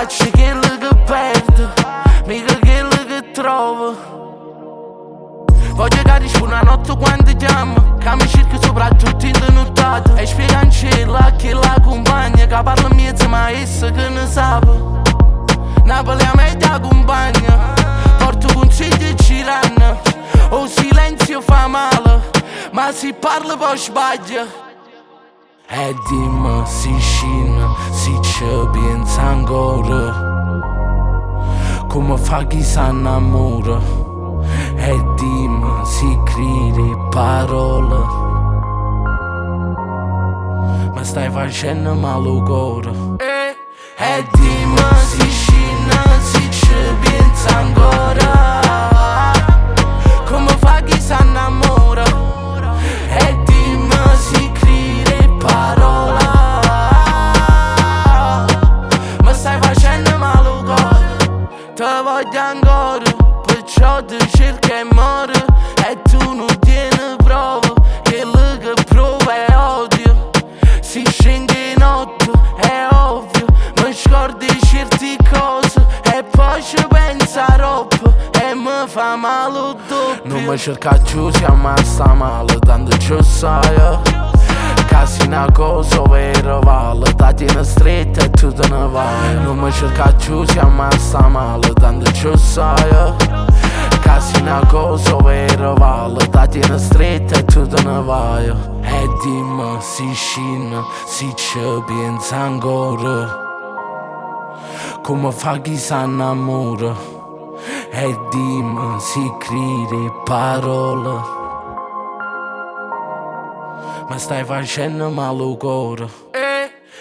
faccio quello che perdo, mica quello che trovo. Voglio che arrivi una notte quando chiamo, che mi cerchi soprattutto in nottata. E spiega in cielo a chi la compagna, che parla in mezzo ma essa che ne sa. Napoli a me ti accompagna, porto consigli e ciranno. O silenzio fa male, ma si parla poi sbaglia. E dimmi si scina, si ci pensa ancora, come fa chi si innamora. E dimmi si scrive parole, ma stai facendo male al cuore. E dimmi si scina, si ci pensa ancora, come fa chi si innamora. E dimmi si scrive parole, ma stai facendo male al cuore. Te voglio ancora, perciò ti cerco e muore. E tu non tieni prova, quello che prova è odio. Si scende in notte, è ovvio, mi scordi certe cose e poi ci pensa troppo e mi fa male il doppio. Non mi cerca più, si ammazza male, tanto ci sai casi una cosa vera vale, ti tieni stretta e tu te ne vai. Non mi cerca più, si ammazza male, tanto ci sai casi una cosa vera vale, ti tieni stretta e tu te ne vai. E dimmi si scina, si ci pensa ancora, come fa chi si innamora. E dimmi si scrive parole, ma stai facendo male al cuore.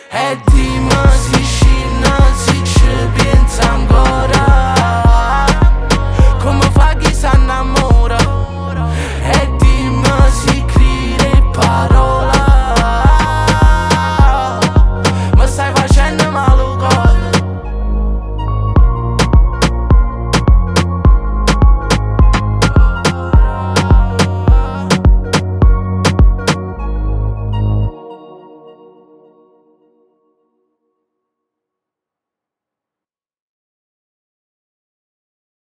E dimmi